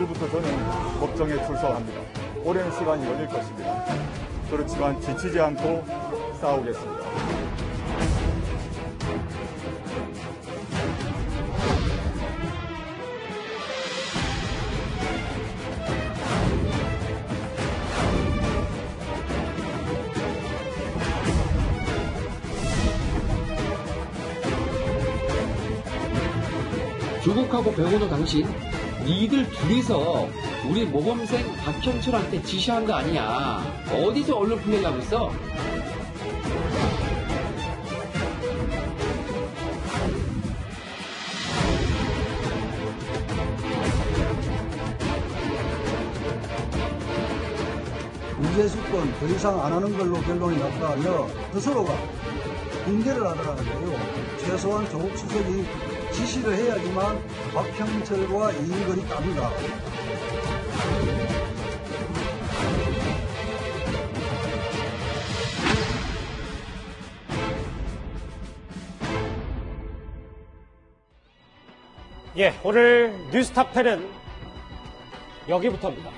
오늘부터 저는 법정에 출석합니다. 오랜 시간이 걸릴 것입니다. 그렇지만 지치지 않고 싸우겠습니다. 조국하고 배우는 당신, 니들 둘이서 우리 모범생 박형철한테 지시한 거 아니야. 어디서 언론 플레이하고 있어? 무죄수권 더 이상 안 하는 걸로 결론이 났다며 스스로가 붕괴를 하더라는데요. 최소한 조국 수석이 지시를 해야지만 박형철과 이인걸이 답니다. 예, 오늘 뉴스탑10은 여기부터입니다.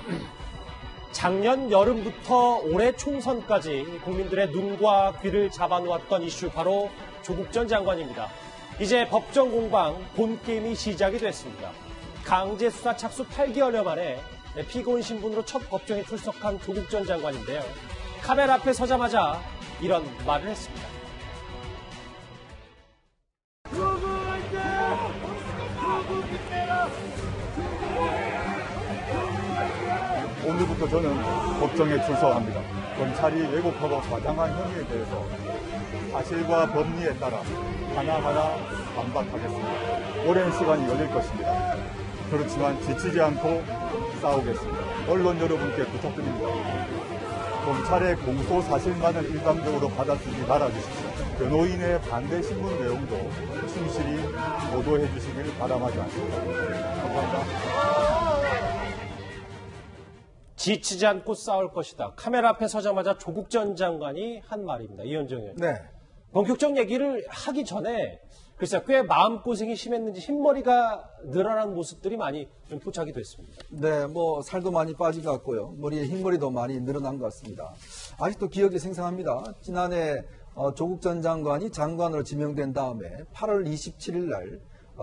작년 여름부터 올해 총선까지 국민들의 눈과 귀를 잡아놓았던 이슈 바로 조국 전 장관입니다. 이제 법정 공방 본게임이 시작이 됐습니다. 강제수사 착수 8개월여 만에 피고인 신분으로 첫 법정에 출석한 조국 전 장관인데요. 카메라 앞에 서자마자 이런 말을 했습니다. 오늘부터 저는 법정에 출석합니다. 검찰이 왜곡하고 과장한 혐의에 대해서 사실과 법리에 따라 하나하나 반박하겠습니다. 오랜 시간이 걸릴 것입니다. 그렇지만 지치지 않고 싸우겠습니다. 언론 여러분께 부탁드립니다. 검찰의 공소 사실만을 일방적으로 받아주지 말아주십시오. 변호인의 반대 신문 내용도 충실히 보도해 주시길 바람하지 않습니다. 감사합니다. 지치지 않고 싸울 것이다. 카메라 앞에 서자마자 조국 전 장관이 한 말입니다. 이현정 의원. 네. 본격적 얘기를 하기 전에 글쎄요, 꽤 마음고생이 심했는지 흰머리가 늘어난 모습들이 많이 좀 포착이 됐습니다. 네, 뭐 살도 많이 빠진 것 같고요. 머리에 흰머리도 많이 늘어난 것 같습니다. 아직도 기억이 생생합니다. 지난해 조국 전 장관이 장관으로 지명된 다음에 8월 27일 날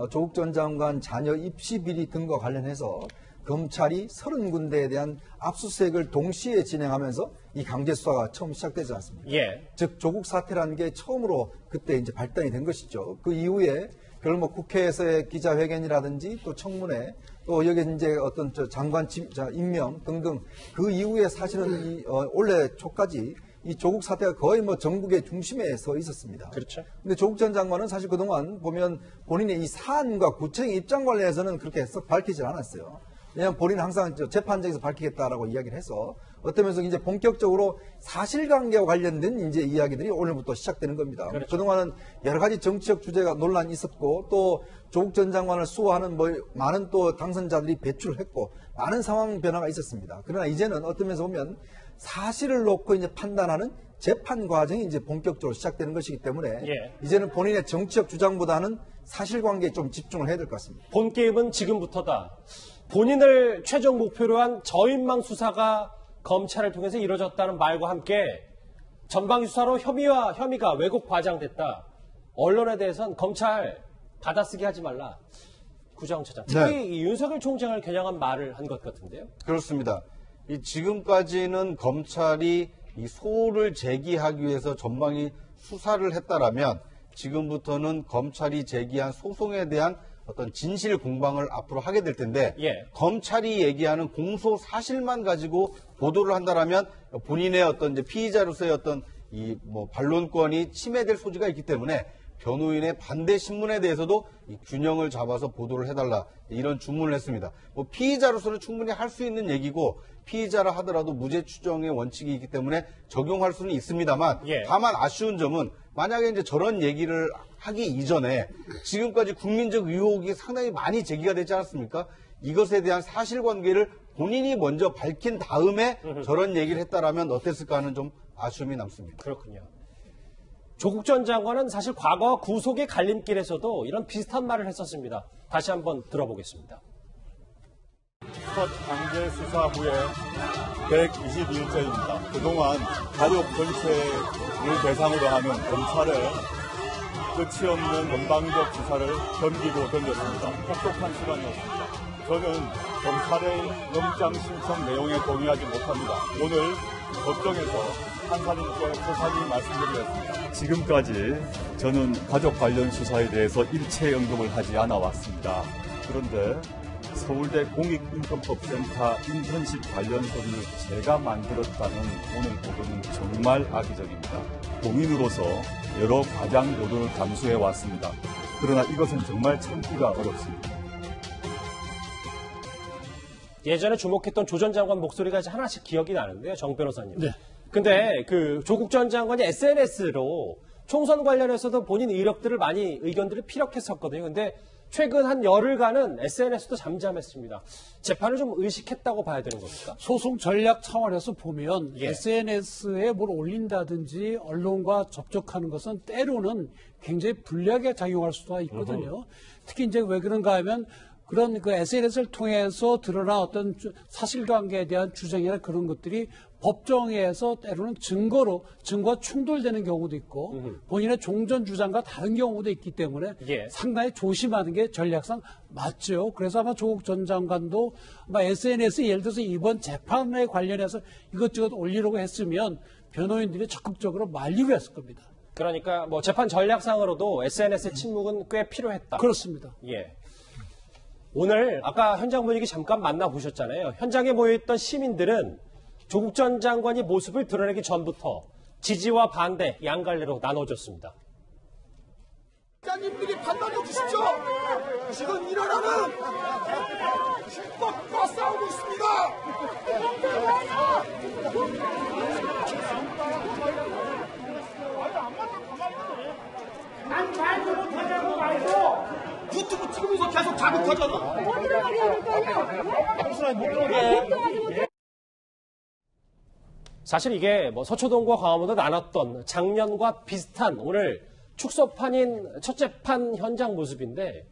조국 전 장관 자녀 입시 비리 등과 관련해서 검찰이 30군데에 대한 압수수색을 동시에 진행하면서 이 강제수사가 처음 시작되지 않습니까? 예. 즉 조국 사태라는 게 처음으로 그때 이제 발단이 된 것이죠. 그 이후에 결국 뭐 국회에서의 기자회견이라든지 또 청문회 또 여기 이제 어떤 장관 임명 등등 그 이후에 사실은 올해 초까지 이 조국 사태가 거의 뭐 전국의 중심에 서 있었습니다. 그렇죠. 근데 조국 전 장관은 사실 그동안 보면 본인의 이 사안과 구체적인 입장 관련해서는 그렇게 썩 밝히질 않았어요. 왜냐하면 본인은 항상 재판장에서 밝히겠다라고 이야기를 해서 어떤 면에서 이제 본격적으로 사실관계와 관련된 이제 이야기들이 오늘부터 시작되는 겁니다. 그렇죠. 그동안은 여러 가지 정치적 주제가 논란이 있었고 또 조국 전 장관을 수호하는 뭐 많은 또 당선자들이 배출을 했고 많은 상황 변화가 있었습니다. 그러나 이제는 어떤 면에서 보면 사실을 놓고 이제 판단하는 재판 과정이 이제 본격적으로 시작되는 것이기 때문에 예. 이제는 본인의 정치적 주장보다는 사실관계에 좀 집중을 해야 될 것 같습니다. 본 게임은 지금부터다. 본인을 최종 목표로 한 저인망 수사가 검찰을 통해서 이루어졌다는 말과 함께 전방 수사로 혐의가 왜곡 과장됐다. 언론에 대해서는 검찰 받아쓰기 하지 말라. 구자원 차장. 특히 이 윤석열 총장을 겨냥한 말을 한 것 같은데요. 그렇습니다. 지금까지는 검찰이 이 소를 제기하기 위해서 전방위 수사를 했다라면 지금부터는 검찰이 제기한 소송에 대한 어떤 진실 공방을 앞으로 하게 될 텐데 예. 검찰이 얘기하는 공소 사실만 가지고 보도를 한다라면 본인의 어떤 이제 피의자로서의 어떤 이 뭐 반론권이 침해될 소지가 있기 때문에 변호인의 반대 신문에 대해서도 이 균형을 잡아서 보도를 해달라 이런 주문을 했습니다. 뭐 피의자로서는 충분히 할 수 있는 얘기고 피의자라 하더라도 무죄 추정의 원칙이 있기 때문에 적용할 수는 있습니다만 예. 다만 아쉬운 점은 만약에 이제 저런 얘기를 하기 이전에 지금까지 국민적 의혹이 상당히 많이 제기가 되지 않았습니까? 이것에 대한 사실관계를 본인이 먼저 밝힌 다음에 저런 얘기를 했다라면 어땠을까 하는 좀 아쉬움이 남습니다. 그렇군요. 조국 전 장관은 사실 과거 구속의 갈림길에서도 이런 비슷한 말을 했었습니다. 다시 한번 들어보겠습니다. 첫 강제 수사 후에 120일째입니다. 그동안 가족 전체를 대상으로 하는 검찰의 끝이 없는 건방적 수사를 견디고 던졌습니다. 혹독한 시간이었습니다. 저는 검찰의 영장 신청 내용에 동의하지 못합니다. 오늘 법정에서 판사님께 소상히 말씀드리겠습니다. 지금까지 저는 가족 관련 수사에 대해서 일체 언급을 하지 않아 왔습니다. 그런데 서울대 공익인권법센터 인턴십 관련 서류를 제가 만들었다는 오늘 보도는 정말 악의적입니다. 공인으로서 여러 과장 요도를 감수해 왔습니다. 그러나 이것은 정말 참기가 어렵습니다. 예전에 주목했던 조 전 장관 목소리가 이제 하나씩 기억이 나는데요, 정 변호사님. 네. 근데 그 조국 전 장관이 SNS로 총선 관련해서도 본인 이력들을 많이 의견들을 피력했었거든요. 근데 최근 한 열흘간은 SNS도 잠잠했습니다. 재판을 좀 의식했다고 봐야 되는 겁니까? 소송 전략 차원에서 보면 예. SNS에 뭘 올린다든지 언론과 접촉하는 것은 때로는 굉장히 불리하게 작용할 수가 있거든요. 특히 이제 왜 그런가 하면 그런 그 SNS를 통해서 드러난 어떤 사실관계에 대한 주장이나 그런 것들이 법정에서 때로는 증거와 충돌되는 경우도 있고 본인의 종전 주장과 다른 경우도 있기 때문에 예. 상당히 조심하는 게 전략상 맞죠. 그래서 아마 조국 전 장관도 아마 SNS에 예를 들어서 이번 재판에 관련해서 이것저것 올리려고 했으면 변호인들이 적극적으로 말리고 했을 겁니다. 그러니까 뭐 재판 전략상으로도 SNS의 침묵은 꽤 필요했다. 그렇습니다. 예. 오늘 아까 현장 분위기 잠깐 만나보셨잖아요. 현장에 모여있던 시민들은 조국 전 장관이 모습을 드러내기 전부터 지지와 반대 양갈래로 나눠졌습니다. 국장님들이 판단해 주십시오. 지금 일어나는 불법과 싸우고 있습니다. 난 말도 못하냐고 말고 유튜브 찍으면서 계속 자극하잖아. 못 들어가게 하니까요. 사실 이게 뭐 서초동과 광화문도 나눴던 작년과 비슷한 오늘 축소판인 첫 재판 현장 모습인데,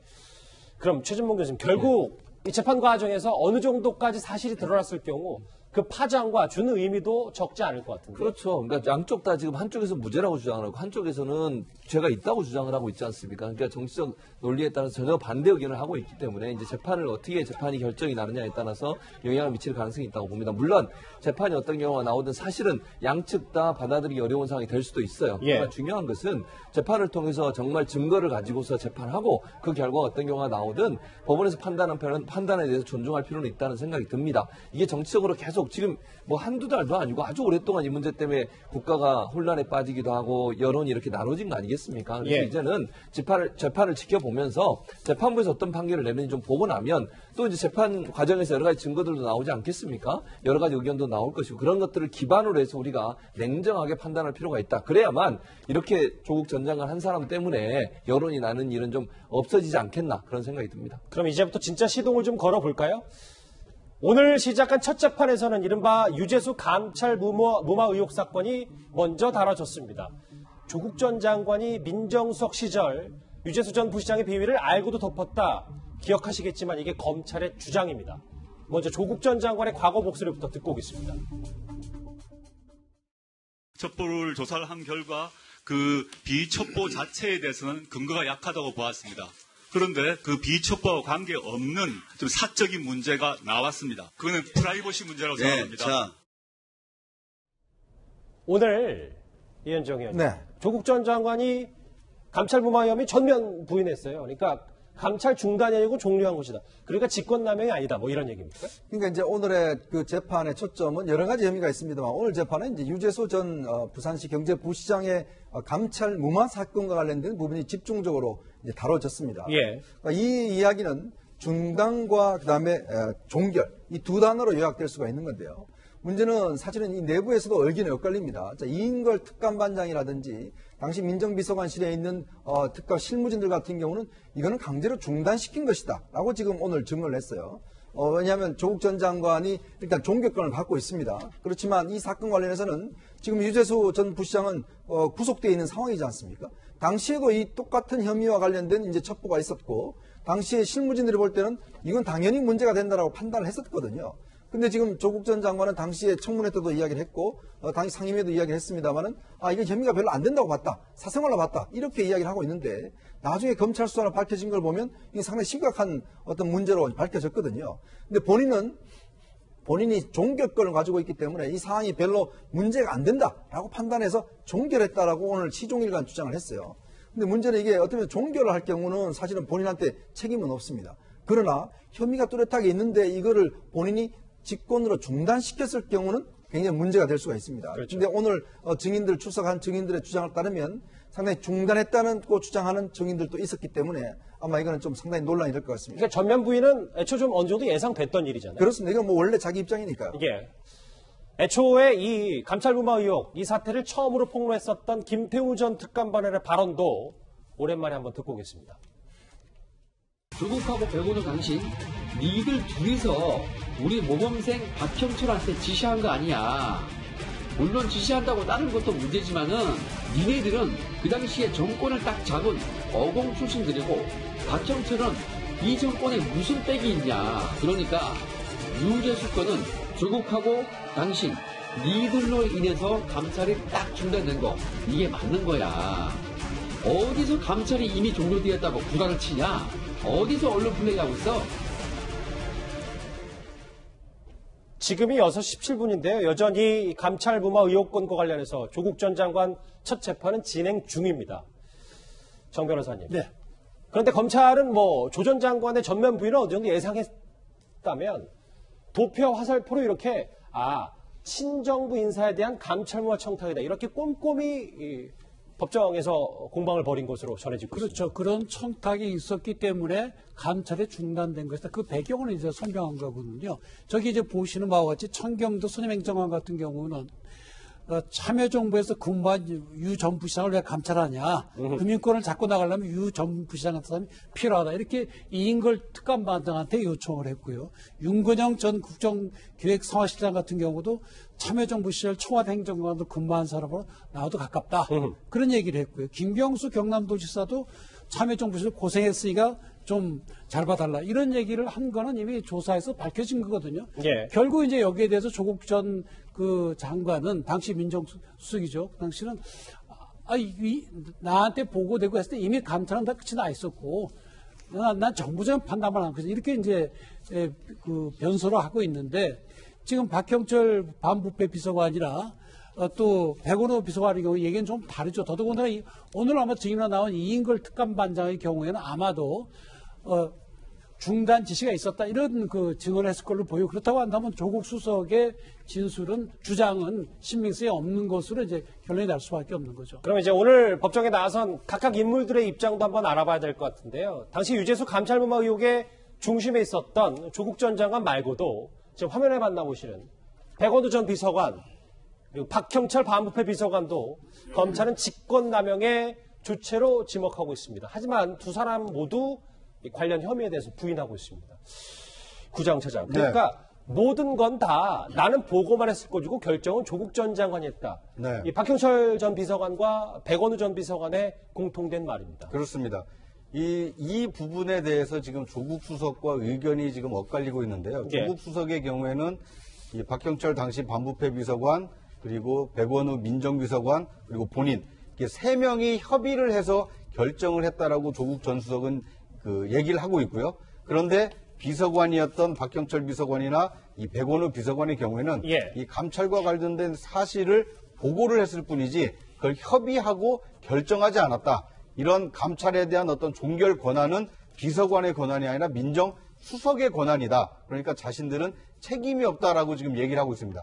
그럼 최진봉 교수님, 결국 이 재판 과정에서 어느 정도까지 사실이 드러났을 경우 그 파장과 주는 의미도 적지 않을 것 같은데. 그렇죠. 그러니까 양쪽 다 지금 한쪽에서 무죄라고 주장을 하고 한쪽에서는 죄가 있다고 주장을 하고 있지 않습니까? 그러니까 정치적 논리에 따라서 전혀 반대 의견을 하고 있기 때문에 이제 재판을 어떻게 재판이 결정이 나느냐에 따라서 영향을 미칠 가능성이 있다고 봅니다. 물론 재판이 어떤 경우가 나오든 사실은 양측 다 받아들이기 어려운 상황이 될 수도 있어요. 예. 그러나 중요한 것은 재판을 통해서 정말 증거를 가지고서 재판하고 그 결과가 어떤 경우가 나오든 법원에서 판단한 판단에 대해서 존중할 필요는 있다는 생각이 듭니다. 이게 정치적으로 계속 지금 뭐 한두 달도 아니고 아주 오랫동안 이 문제 때문에 국가가 혼란에 빠지기도 하고 여론이 이렇게 나눠진 거 아니겠습니까? 그래서 예. 이제는 재판을 지켜보면서 재판부에서 어떤 판결을 내는지 좀 보고 나면 또 이제 재판 과정에서 여러 가지 증거들도 나오지 않겠습니까? 여러 가지 의견도 나올 것이고 그런 것들을 기반으로 해서 우리가 냉정하게 판단할 필요가 있다. 그래야만 이렇게 조국 전 장관 한 사람 때문에 여론이 나는 일은 좀 없어지지 않겠나 그런 생각이 듭니다. 그럼 이제부터 진짜 시동을 좀 걸어볼까요? 오늘 시작한 첫 재판에서는 이른바 유재수 감찰 무마 의혹 사건이 먼저 다뤄졌습니다. 조국 전 장관이 민정수석 시절 유재수 전 부시장의 비위를 알고도 덮었다. 기억하시겠지만 이게 검찰의 주장입니다. 먼저 조국 전 장관의 과거 목소리부터 듣고 오겠습니다. 첩보를 조사를 한 결과 그 비첩보 자체에 대해서는 근거가 약하다고 보았습니다. 그런데 그 비첩보와 관계없는 좀 사적인 문제가 나왔습니다. 그거는 프라이버시 문제라고 생각합니다. 오늘 이현정 의원님, 네. 조국 전 장관이 감찰 무마 혐의 전면 부인했어요. 그러니까 감찰 중단이 아니고 종료한 것이다. 그러니까 직권남용이 아니다. 뭐 이런 얘기입니까? 그러니까 이제 오늘의 그 재판의 초점은 여러 가지 혐의가 있습니다만 오늘 재판은 이제 유재수 전 부산시 경제부시장의 감찰 무마 사건과 관련된 부분이 집중적으로 이제 다뤄졌습니다. 예. 그러니까 이 이야기는 중단과 그다음에 종결 이 두 단어로 요약될 수가 있는 건데요. 문제는 사실은 이 내부에서도 얽기는 엇갈립니다. 자, 이인걸 특감반장이라든지 당시 민정비서관실에 있는 특감 실무진들 같은 경우는 이거는 강제로 중단시킨 것이다 라고 지금 오늘 증언을 했어요. 왜냐하면 조국 전 장관이 일단 종결권을 갖고 있습니다. 그렇지만 이 사건 관련해서는 지금 유재수 전 부시장은 구속되어 있는 상황이지 않습니까? 당시에도 이 똑같은 혐의와 관련된 이제 첩보가 있었고 당시에 실무진들이 볼 때는 이건 당연히 문제가 된다라고 판단을 했었거든요. 근데 지금 조국 전 장관은 당시에 청문회 때도 이야기를 했고 당시 상임위에도 이야기를 했습니다만은 이게 혐의가 별로 안 된다고 봤다. 사생활로 봤다. 이렇게 이야기를 하고 있는데 나중에 검찰 수사로 밝혀진 걸 보면 이게 상당히 심각한 어떤 문제로 밝혀졌거든요. 근데 본인이 종결권을 가지고 있기 때문에 이 사안이 별로 문제가 안 된다라고 판단해서 종결했다라고 오늘 시종일관 주장을 했어요. 근데 문제는 이게 어떻게 종결을 할 경우는 사실은 본인한테 책임은 없습니다. 그러나 혐의가 뚜렷하게 있는데 이거를 본인이 직권으로 중단시켰을 경우는 굉장히 문제가 될 수가 있습니다. 그렇죠. 그런데 오늘 증인들 출석한 증인들의 주장을 따르면 상당히 중단했다는 주장하는 증인들도 있었기 때문에 아마 이거는 좀 상당히 논란이 될 것 같습니다. 그러니까 전면 부인은 애초 좀 어느 정도 예상됐던 일이잖아요. 그렇습니다. 이건 뭐 원래 자기 입장이니까요. 이게 애초에 이 감찰부마 의혹, 이 사태를 처음으로 폭로했었던 김태우 전 특감반의 발언도 오랜만에 한번 듣고 오겠습니다. 조국하고 백원호 당신, 니들 둘이서 우리 모범생 박형철한테 지시한 거 아니야. 물론 지시한다고 다른 것도 문제지만은 니네들은 그 당시에 정권을 딱 잡은 어공 출신들이고 박형철은 이 정권에 무슨 빽이 있냐. 그러니까 유재수 건은 조국하고 당신, 니들로 인해서 감찰이 딱 중단된 거. 이게 맞는 거야. 어디서 감찰이 이미 종료되었다고 구라를 치냐? 어디서 언론 플레이하고 있어? 지금이 6시 17분인데요. 여전히 감찰부마 의혹권과 관련해서 조국 전 장관 첫 재판은 진행 중입니다. 정 변호사님. 네. 그런데 검찰은 조 전 장관의 전면 부인을 어느 정도 예상했다면 도표 화살표로 이렇게 친정부 인사에 대한 감찰부마 청탁이다. 이렇게 꼼꼼히 법정에서 공방을 벌인 것으로 전해지고 있습니다. 그렇죠. 그런 청탁이 있었기 때문에 감찰이 중단된 것이다. 그 배경은 이제 설명한 거거든요. 저기 이제 보시는 바와 같이 청경도 선임행정관 같은 경우는 참여정부에서 근무한 유 전 부시장을 왜 감찰하냐. 금융권을 잡고 나가려면 유 전 부시장 같은 사람이 필요하다. 이렇게 이인걸 특감반장한테 요청을 했고요. 윤건영 전 국정기획성화실장 같은 경우도 참여정부 시절 청와대 행정관도 근무한 사람으로 나와도 가깝다. 그런 얘기를 했고요. 김경수 경남도지사도 참여정부 시절 고생했으니까 좀 잘 봐달라. 이런 얘기를 한 거는 이미 조사에서 밝혀진 거거든요. 예. 결국 이제 여기에 대해서 조국 전 장관은 당시 민정수석이죠. 그 당시는 나한테 보고되고 했을 때 이미 감찰은 다 끝이 나 있었고 난 정부적인 판단만 한 거죠. 이렇게 이제 변소를 하고 있는데 지금 박형철 반부패 비서관이나 또 백원호 비서관의 경우 얘기는 좀 다르죠. 더더군다나 오늘 아마 증인으로 나온 이인걸 특감반장의 경우에는 아마도 중단 지시가 있었다 이런 증언을 했을 걸로 보이고 그렇다고 한다면 조국 수석의 주장은 신빙성이 없는 것으로 이제 결론이 날 수밖에 없는 거죠. 그럼 이제 오늘 법정에 나선 각각 인물들의 입장도 한번 알아봐야 될 것 같은데요. 당시 유재수 감찰부마 의혹의 중심에 있었던 조국 전 장관 말고도 지금 화면에 만나보시는 백원우 전 비서관 그리고 박형철 반부패 비서관도 검찰은 직권남용의 주체로 지목하고 있습니다. 하지만 두 사람 모두 관련 혐의에 대해서 부인하고 있습니다. 구장차장. 그러니까 모든 건 다 나는 보고만 했을 거고 결정은 조국 전 장관이 했다. 네. 이 박형철 전 비서관과 백원우 전 비서관의 공통된 말입니다. 그렇습니다. 이 부분에 대해서 지금 조국 수석과 의견이 지금 엇갈리고 있는데요. 예. 조국 수석의 경우에는 이 박형철 당시 반부패 비서관 그리고 백원우 민정비서관 그리고 본인 이렇게 세 명이 협의를 해서 결정을 했다라고 조국 전 수석은 얘기를 하고 있고요. 그런데 비서관이었던 박형철 비서관이나 이 백원우 비서관의 경우에는 이 감찰과 관련된 사실을 보고를 했을 뿐이지 그걸 협의하고 결정하지 않았다. 이런 감찰에 대한 어떤 종결 권한은 비서관의 권한이 아니라 민정수석의 권한이다. 그러니까 자신들은 책임이 없다라고 지금 얘기를 하고 있습니다.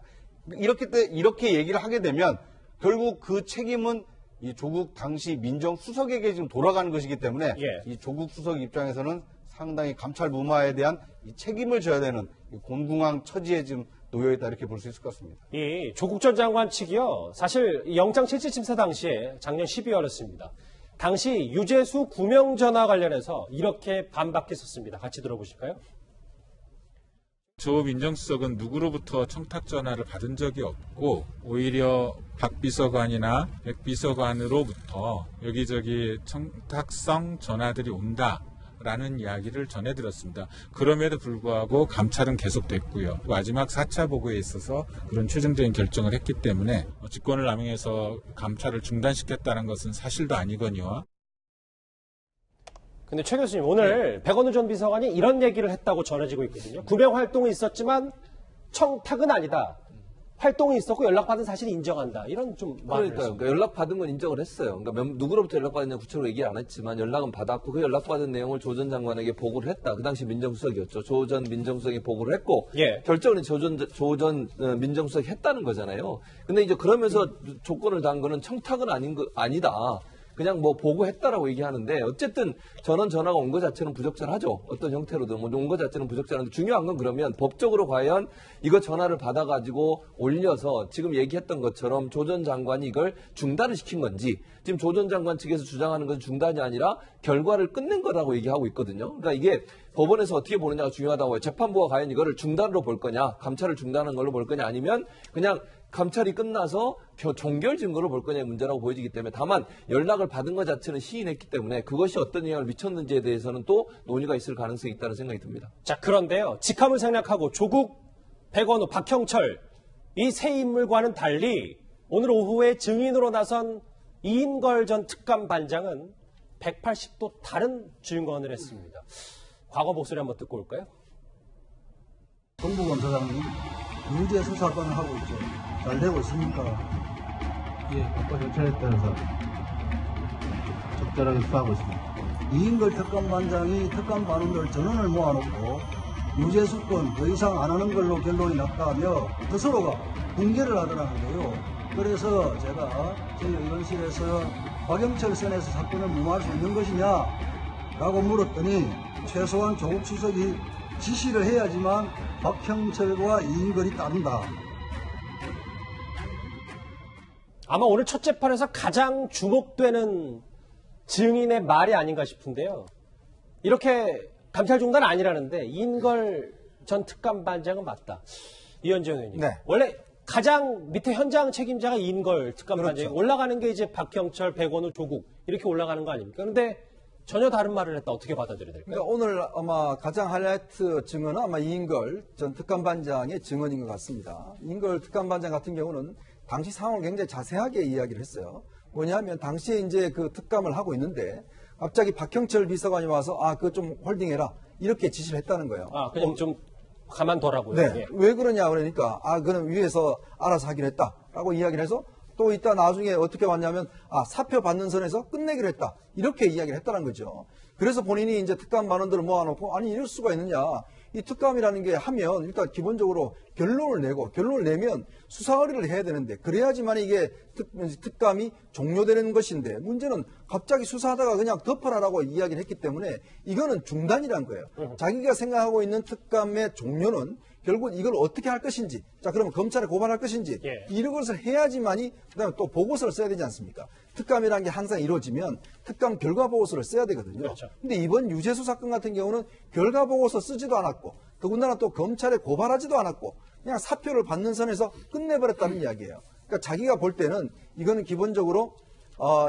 이렇게 얘기를 하게 되면 결국 그 책임은 이 조국 당시 민정수석에게 지금 돌아가는 것이기 때문에 이 조국 수석 입장에서는 상당히 감찰 무마에 대한 이 책임을 져야 되는 이 곤궁한 처지에 지금 놓여있다 이렇게 볼 수 있을 것 같습니다. 이 조국 전 장관 측이요. 사실 영장실질심사 당시에 작년 12월이었습니다. 당시 유재수 구명 전화 관련해서 이렇게 반박했었습니다. 같이 들어보실까요? 조 민정수석은 누구로부터 청탁 전화를 받은 적이 없고 오히려 박 비서관이나 백 비서관으로부터 여기저기 청탁성 전화들이 온다. 라는 이야기를 전해들었습니다. 그럼에도 불구하고 감찰은 계속됐고요. 마지막 4차 보고에 있어서 그런 최종적인 결정을 했기 때문에 직권을 남용해서 감찰을 중단시켰다는 것은 사실도 아니거니와. 근데 최 교수님, 오늘 백원우 전 비서관이 이런 얘기를 했다고 전해지고 있거든요. 구명 활동이 있었지만 청탁은 아니다. 활동이 있었고 연락받은 사실을 인정한다. 이런 좀 말을 그러니까요. 그러니까 연락받은 건 인정을 했어요. 그러니까 누구로부터 연락받았냐 구체적으로 얘기 안 했지만 연락은 받았고 그 연락받은 내용을 조 전 장관에게 보고를 했다. 그 당시 민정수석이었죠. 조 전 민정수석이 보고를 했고 결정은 조 전 민정수석이 했다는 거잖아요. 근데 이제 그러면서 조건을 단 거는 청탁은 아니다. 그냥 뭐 보고했다라고 얘기하는데 어쨌든 전화가 온 것 자체는 부적절하죠. 어떤 형태로든 온 것 자체는 부적절한데 중요한 건 그러면 법적으로 과연 이거 전화를 받아가지고 올려서 지금 얘기했던 것처럼 조 전 장관이 이걸 중단을 시킨 건지 지금 조 전 장관 측에서 주장하는 건 중단이 아니라 결과를 끝낸 거라고 얘기하고 있거든요. 그러니까 이게 법원에서 어떻게 보느냐가 중요하다고 해요. 재판부가 과연 이거를 중단으로 볼 거냐, 감찰을 중단한 걸로 볼 거냐 아니면 그냥 감찰이 끝나서 종결 증거로 볼 거냐의 문제라고 보여지기 때문에 다만 연락을 받은 것 자체는 시인했기 때문에 그것이 어떤 영향을 미쳤는지에 대해서는 또 논의가 있을 가능성이 있다는 생각이 듭니다. 자, 그런데요. 직함을 생략하고 조국, 백원우, 박형철 이 세 인물과는 달리 오늘 오후에 증인으로 나선 이인걸 전 특감반장은 180도 다른 증언을 했습니다. 과거 목소리 한번 듣고 올까요? 정부검사장이 유죄 수사권을 하고 있죠. 잘 되고 있습니까? 예, 법과 절차에 따라서 적절하게 수사하고 있습니다. 이인걸 특감반장이 특감반원들 전원을 모아놓고 유죄수권 더 이상 안 하는 걸로 결론이 났다며 스스로가 붕괴를 하더라는데요. 그래서 제가 저희 의원실에서 박영철 선에서 사건을 무마할 수 있는 것이냐라고 물었더니 최소한 조국 수석이 지시를 해야지만 박형철과 이인걸이 따른다. 아마 오늘 첫 재판에서 가장 주목되는 증인의 말이 아닌가 싶은데요. 이렇게 감찰 중단 아니라는데 이인걸 전 특감반장은 맞다. 이현정 의원님. 네. 원래 가장 밑에 현장 책임자가 이인걸 특감반장이 그렇죠. 올라가는 게 이제 박형철, 백원우, 조국 이렇게 올라가는 거 아닙니까? 그런데 전혀 다른 말을 했다. 어떻게 받아들여야 될까요? 그러니까 오늘 아마 가장 하이라이트 증언은 아마 이인걸 전 특감반장의 증언인 것 같습니다. 이인걸 특감반장 같은 경우는 당시 상황을 굉장히 자세하게 이야기를 했어요. 뭐냐면 당시에 이제 그 특감을 하고 있는데 갑자기 박형철 비서관이 와서 그거 좀 홀딩해라 이렇게 지시를 했다는 거예요. 그냥 좀 가만둬라고요. 네. 예. 왜 그러냐 그러니까 그는 위에서 알아서 하기로 했다라고 이야기를 해서 또 이따 나중에 어떻게 왔냐면 사표 받는 선에서 끝내기로 했다 이렇게 이야기를 했다는 거죠. 그래서 본인이 이제 특감 반원들을 모아놓고 아니 이럴 수가 있느냐, 이 특감이라는 게 하면 일단 기본적으로 결론을 내고 결론을 내면 수사 의뢰를 해야 되는데 그래야지만 이게 특감이 종료되는 것인데 문제는 갑자기 수사하다가 그냥 덮어라라고 이야기를 했기 때문에 이거는 중단이란 거예요. 자기가 생각하고 있는 특감의 종료는 결국 이걸 어떻게 할 것인지, 자 그러면 검찰에 고발할 것인지 이런 것을 해야지만이 그다음에 또 보고서를 써야 되지 않습니까? 특감이라는 게 항상 이루어지면 특감 결과 보고서를 써야 되거든요. 그렇죠. 근데 이번 유재수 사건 같은 경우는 결과 보고서 쓰지도 않았고 더군다나 또 검찰에 고발하지도 않았고 그냥 사표를 받는 선에서 끝내버렸다는 이야기예요. 그러니까 자기가 볼 때는 이거는 기본적으로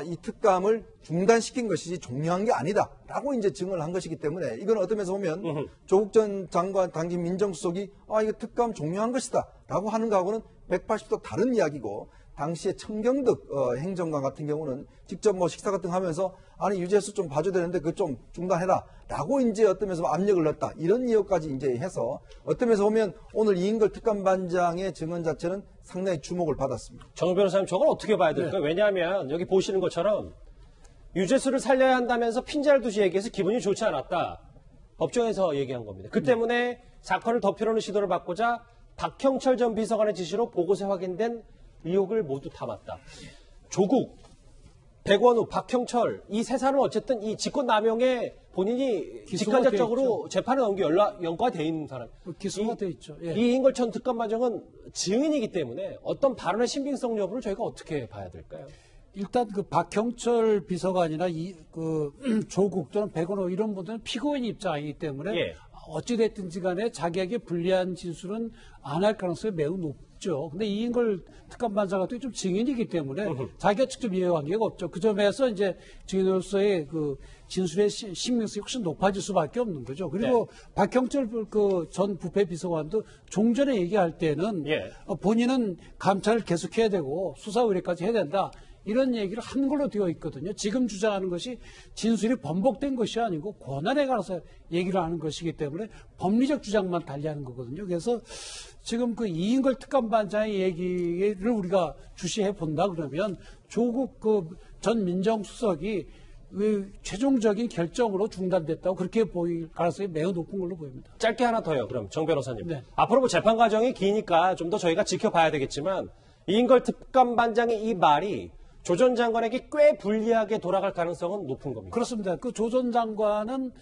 이 특감을 중단시킨 것이지 종료한 게 아니다라고 이제 증언을 한 것이기 때문에 이건 어떤 면에서 보면 조국 전 장관 당시 민정수석이 이거 특감 종료한 것이다라고 하는 거하고는 180도 다른 이야기고 당시에 청경득 행정관 같은 경우는 직접 뭐 식사 같은 거 하면서 아니 유재수 좀 봐줘야 되는데 그거 좀 중단해라라고 이제 어떤 면에서 압력을 넣었다 이런 이유까지 이제 해서 어떤 면에서 보면 오늘 이인걸 특감반장의 증언 자체는 상당히 주목을 받았습니다. 정 변호사님 저걸 어떻게 봐야 될까요? 왜냐하면 여기 보시는 것처럼 유재수를 살려야 한다면서 핀자를 두시 얘기해서 기분이 좋지 않았다. 법정에서 얘기한 겁니다. 그 때문에 사건을 덮으려는 시도를 받고자 박형철 전 비서관의 지시로 보고서에 확인된 의혹을 모두 담았다. 조국, 백원우, 박형철 이 세 사람은 어쨌든 이 직권남용에 본인이 직간접적으로 재판에 넘겨 연관이 돼 있는 사람. 기소가 돼 있죠. 예. 이인걸 전 특감반장은 증인이기 때문에 어떤 발언의 신빙성 여부를 저희가 어떻게 봐야 될까요? 일단 그 박형철 비서관이나 조국 또는 백원호 이런 분들은 피고인 입장이기 때문에 어찌됐든지 간에 자기에게 불리한 진술은 안 할 가능성이 매우 높죠. 있죠. 근데 이인걸 특감반장 같은 좀 증인이기 때문에 자기가 직접 이해관계가 없죠. 그 점에서 이제 증인으로서의 그 진술의 신빙성이 훨씬 높아질 수밖에 없는 거죠. 그리고 박형철 그 전 부패 비서관도 종전에 얘기할 때는 본인은 감찰을 계속해야 되고 수사 의뢰까지 해야 된다. 이런 얘기를 한 걸로 되어 있거든요. 지금 주장하는 것이 진술이 번복된 것이 아니고 권한에 관해서 얘기를 하는 것이기 때문에 법리적 주장만 달리하는 거거든요. 그래서 지금 그 이인걸 특감반장의 얘기를 우리가 주시해 본다 그러면 조국 그 전 민정수석이 그 최종적인 결정으로 중단됐다고 그렇게 보일 가능성이 매우 높은 걸로 보입니다. 짧게 하나 더요. 그럼 정 변호사님. 앞으로 뭐 재판 과정이 기니까 좀 더 저희가 지켜봐야 되겠지만 이인걸 특감반장의 이 말이 조 전 장관에게 꽤 불리하게 돌아갈 가능성은 높은 겁니다. 그렇습니다. 그 조 전 장관은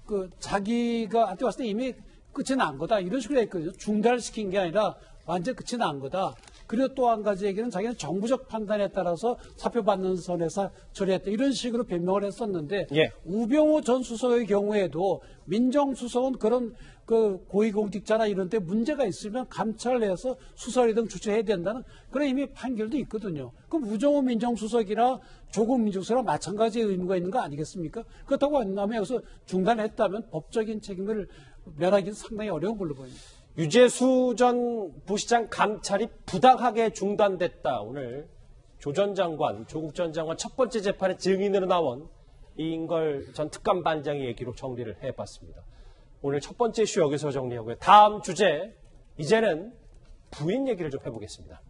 그 자기가 한테 왔을 때 이미 끝이 난 거다. 이런 식으로 했거든요. 중단을 시킨 게 아니라 완전 끝이 난 거다. 그리고 또 한 가지 얘기는 자기는 정부적 판단에 따라서 사표받는 선에서 처리했다. 이런 식으로 변명을 했었는데 우병우 전 수석의 경우에도 민정수석은 그런 그 고위공직자나 이런 데 문제가 있으면 감찰을 해서 수사를 등 주체해야 된다는 그런 이미 판결도 있거든요. 그럼 우정우 민정수석이나 조국 민정수석이랑 마찬가지의 의무가 있는 거 아니겠습니까? 그렇다고 한다면 여기서 중단했다면 법적인 책임을 면하기는 상당히 어려운 걸로 보입니다. 유재수 전 부시장 감찰이 부당하게 중단됐다. 오늘 조 전 장관, 조국 전 장관 첫 번째 재판의 증인으로 나온 이인걸 전 특감반장의 얘기로 정리를 해봤습니다. 오늘 첫 번째 이슈 여기서 정리하고요. 다음 주제, 이제는 부인 얘기를 좀 해보겠습니다.